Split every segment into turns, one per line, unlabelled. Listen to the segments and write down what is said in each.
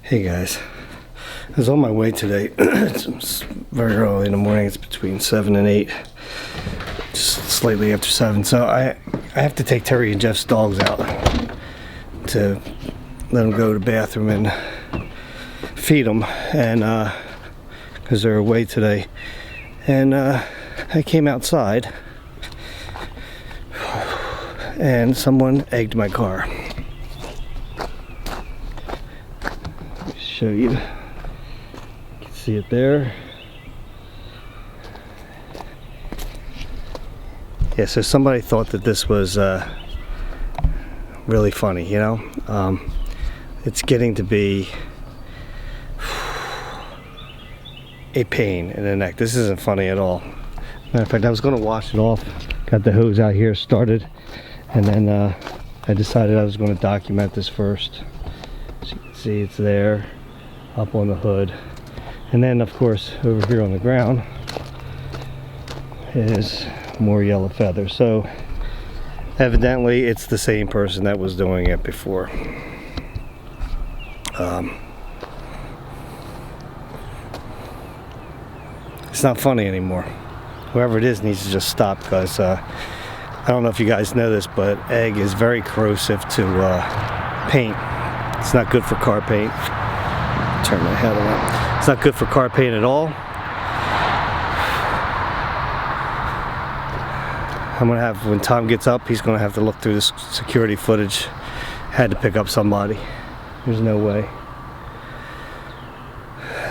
Hey guys, I was on my way today. It's very early in the morning. It's between 7 and 8, just slightly after 7. So I have to take Terry and Jeff's dogs out to let them go to the bathroom and feed them, and because they're away today. And I came outside and someone egged my car. Show you. You can see it there. Yeah, so somebody thought that this was really funny, you know? It's getting to be a pain in the neck. This isn't funny at all. Matter of fact, I was going to wash it off. Got the hose out here started, and then I decided I was going to document this first. As you can see, it's there up on the hood, and then of course over here on the ground is more yellow feathers. So evidently it's the same person that was doing it before. It's not funny anymore. Whoever it is needs to just stop, because I don't know if you guys know this, but egg is very corrosive to paint. It's not good for car paint. Turn my head around. It's not good for car paint at all. I'm gonna have, when Tom gets up, he's gonna have to look through this security footage. Had to pick up somebody. There's no way.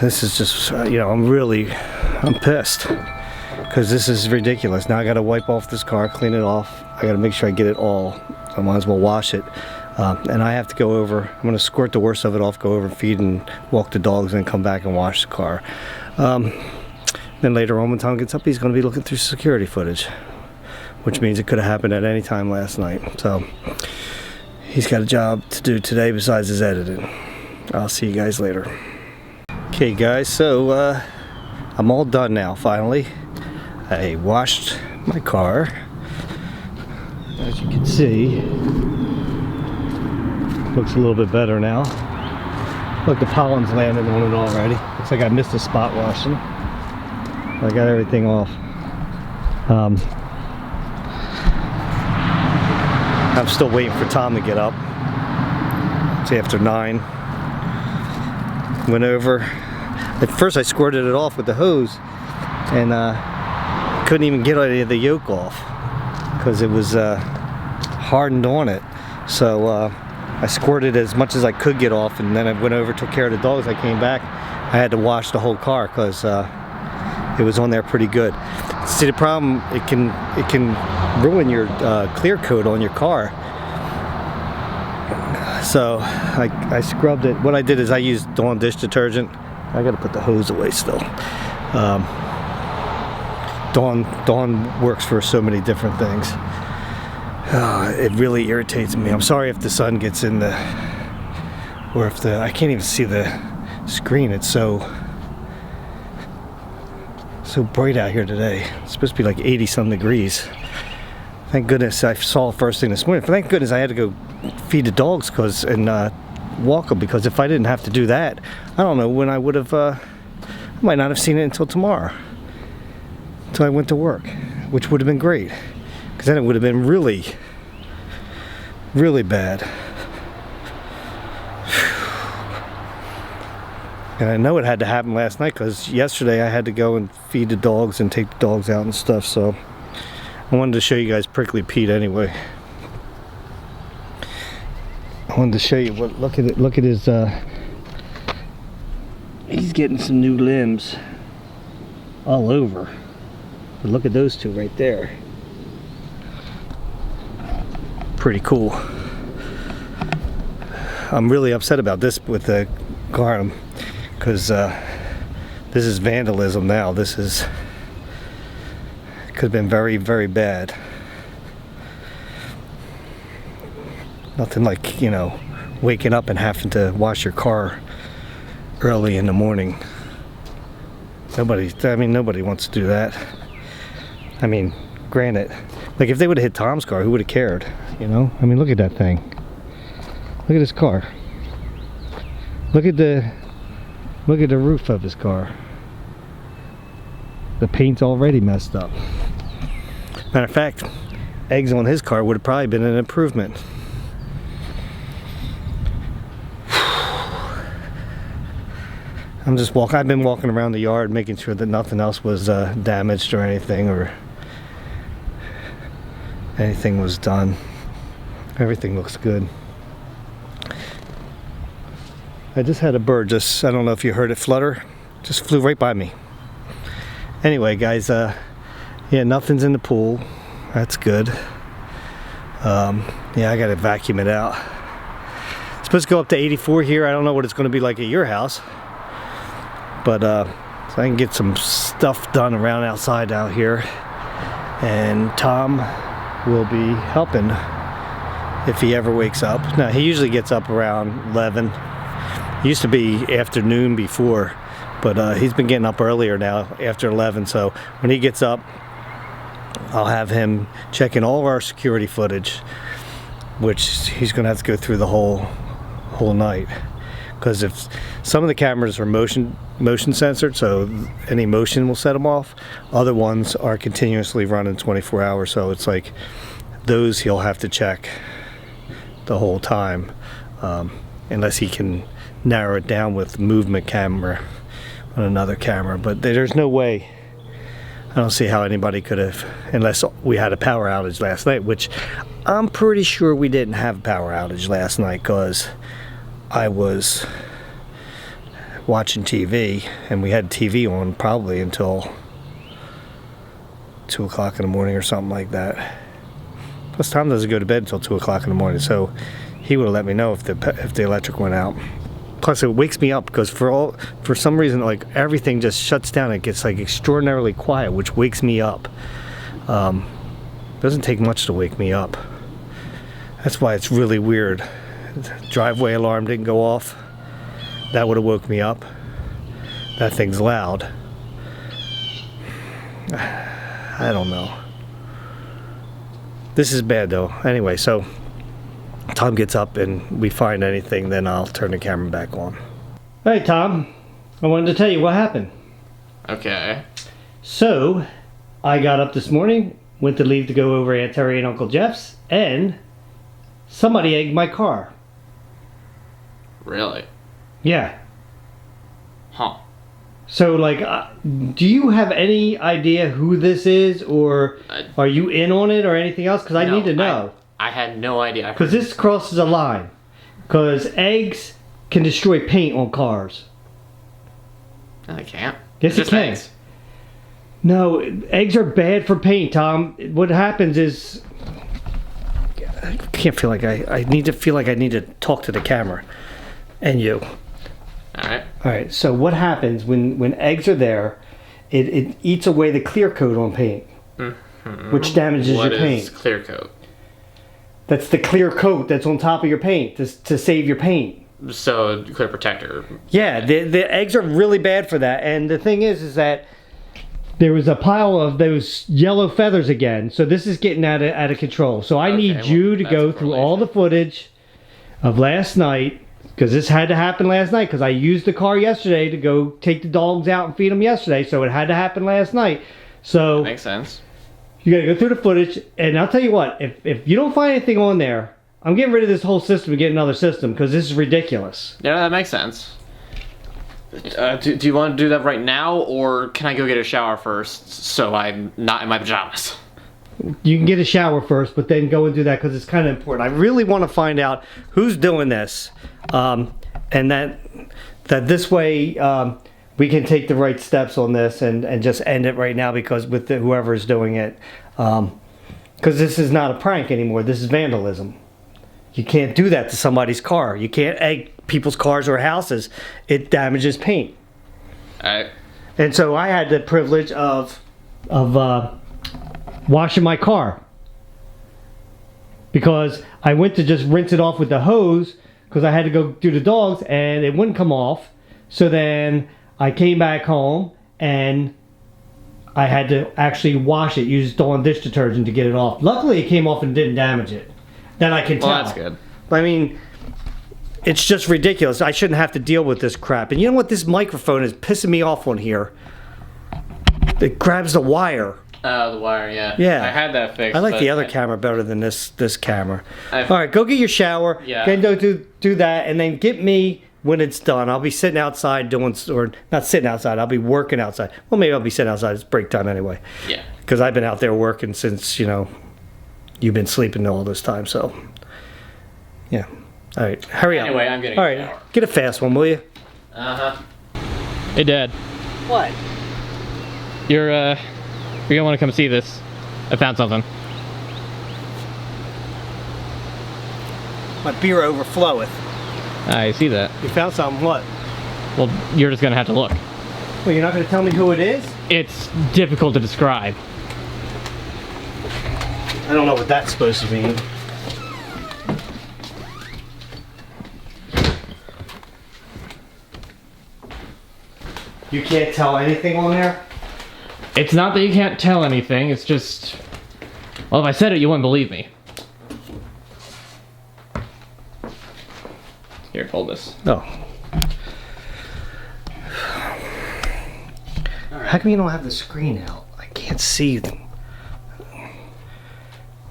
This is just, you know, I'm pissed, because this is ridiculous. Now I gotta wipe off this car, clean it off. I gotta make sure I get it all. I might as well wash it. And I have to go over, I'm going to squirt the worst of it off, go over and feed and walk the dogs, and come back and wash the car. Then later on, when Tom gets up, he's going to be looking through security footage, which means it could have happened at any time last night. So he's got a job to do today besides his editing. I'll see you guys later. Okay guys, so I'm all done now, finally. I washed my car. As you can see, looks a little bit better now. Look, the pollen's landing on it already. Looks like I missed a spot washing. I got everything off. I'm still waiting for Tom to get up. It's after 9. Went over. At first I squirted it off with the hose, and couldn't even get any of the yolk off because it was hardened on it. So I squirted as much as I could get off, and then I went over, took care of the dogs. I came back, I had to wash the whole car because it was on there pretty good. See, the problem, it can ruin your clear coat on your car. So I scrubbed it. What I did is I used Dawn dish detergent. I gotta put the hose away still. Dawn works for so many different things. It really irritates me. I'm sorry if the sun gets in the, or if I can't even see the screen. It's so bright out here today. It's supposed to be like 80-some degrees. Thank goodness I saw first thing this morning. Thank goodness I had to go feed the dogs and walk them, because if I didn't have to do that, I don't know when I would have. I might not have seen it until tomorrow, until I went to work, which would have been great. Because then it would have been really, really bad. And I know it had to happen last night, because yesterday I had to go and feed the dogs and take the dogs out and stuff. So I wanted to show you guys Prickly Pete anyway. I wanted to show you what. Look at it. Look at his. He's getting some new limbs all over. But look at those two right there. Pretty cool. I'm really upset about this with the car, because this is vandalism now. This is, could have been very, very bad. Nothing like, you know, waking up and having to wash your car early in the morning. Nobody wants to do that. I mean, granted, like if they would have hit Tom's car, who would have cared? You know, I mean, look at that thing. Look at his car. Look at the roof of his car. The paint's already messed up. Matter of fact, eggs on his car would have probably been an improvement. I've been walking around the yard making sure that nothing else was damaged or anything was done. Everything looks good. I just had a bird, I don't know if you heard it flutter, just flew right by me. Anyway, guys, yeah, nothing's in the pool. That's good. Yeah, I gotta vacuum it out. It's supposed to go up to 84 here. I don't know what it's gonna be like at your house. But so I can get some stuff done around outside out here. And Tom will be helping if he ever wakes up. Now, he usually gets up around 11. Used to be afternoon before, but he's been getting up earlier now after 11. So when he gets up, I'll have him checking all of our security footage, which he's gonna have to go through the whole night. Because if some of the cameras are motion censored, so any motion will set them off. Other ones are continuously running 24 hours, so it's like those he'll have to check the whole time, unless he can narrow it down with movement camera on another camera. But there's no way, I don't see how anybody could have, unless we had a power outage last night, which I'm pretty sure we didn't have a power outage last night, because I was watching TV, and we had TV on probably until 2 o'clock in the morning or something like that. Plus, Tom doesn't go to bed until 2 o'clock in the morning, so he would have let me know if the electric went out. Plus, it wakes me up because for some reason, like, everything just shuts down. It gets like extraordinarily quiet, which wakes me up. Doesn't take much to wake me up. That's why it's really weird. Driveway alarm didn't go off. That would have woke me up. That thing's loud. I don't know. This is bad though. Anyway, so Tom gets up and we find anything, then I'll turn the camera back on. Hey Tom, I wanted to tell you what happened.
Okay.
So, I got up this morning, went to leave to go over Aunt Terry and Uncle Jeff's, and somebody egged my car.
Really?
Yeah.
Huh.
So, like, do you have any idea who this is, or are you in on it, or anything else? Because I need to know.
I had no idea.
Because this crosses a line. Because eggs can destroy paint on cars.
No, they can't.
Yes, it can.
Eggs.
No, eggs are bad for paint, Tom. What happens is, I can't feel like I need to feel like I need to talk to the camera and you. Alright, so what happens when eggs are there, it eats away the clear coat on paint, which damages your paint.
What is clear coat?
That's the clear coat that's on top of your paint to save your paint.
So, clear protector.
Yeah, the eggs are really bad for that. And the thing is that there was a pile of those yellow feathers again. So this is getting out of control. So I need you to go through all the footage of last night, because this had to happen last night, because I used the car yesterday to go take the dogs out and feed them yesterday. So it had to happen last night. So
that makes sense.
You got to go through the footage, and I'll tell you what, if you don't find anything on there, I'm getting rid of this whole system and getting another system, because this is ridiculous.
Yeah, that makes sense. Do you want to do that right now, or can I go get a shower first so I'm not in my pajamas?
You can get a shower first, but then go and do that, because it's kind of important. I really want to find out who's doing this, and that this way we can take the right steps on this and just end it right now, because with whoever is doing it, because this is not a prank anymore. This is vandalism. You can't do that to somebody's car. You can't egg people's cars or houses. It damages paint.
Alright.
And so I had the privilege of washing my car, because I went to just rinse it off with the hose, because I had to go do the dogs and it wouldn't come off. So then I came back home and I had to actually wash it, use Dawn dish detergent to get it off. Luckily it came off and didn't damage it. Then I can tell.
Well, that's good.
I mean, it's just ridiculous. I shouldn't have to deal with this crap. And you know what? This microphone is pissing me off on here. It grabs the wire.
The wire, yeah.
Yeah.
I had that fixed.
I like the other
I-
camera better than this camera.
I've-
All right, go get your shower.
Yeah.
Then go do that, and then get me when it's done. I'll be sitting outside doing, or not sitting outside. I'll be working outside. Well, maybe I'll be sitting outside. It's break time anyway.
Yeah.
Because I've been out there working since you've been sleeping all this time. So, yeah. All right, hurry up.
Anyway, I'm getting
All
a
right,
shower.
get a fast one, will you?
Hey, Dad.
What?
You're gonna want to come see this. I found something.
My beer overfloweth.
I see that.
You found something? What?
Well, you're just gonna have to look.
Well, you're not going to tell me who it is?
It's difficult to describe.
I don't know what that's supposed to mean. You can't tell anything on there?
It's not that you can't tell anything, it's just... Well, if I said it, you wouldn't believe me. Here, hold this.
No. How come you don't have the screen out? I can't see them.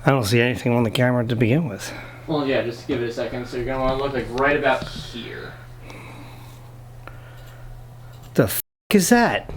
I don't see anything on the camera to begin with.
Well, yeah, just give it a second. So you're gonna want to look like right about here.
The f is that?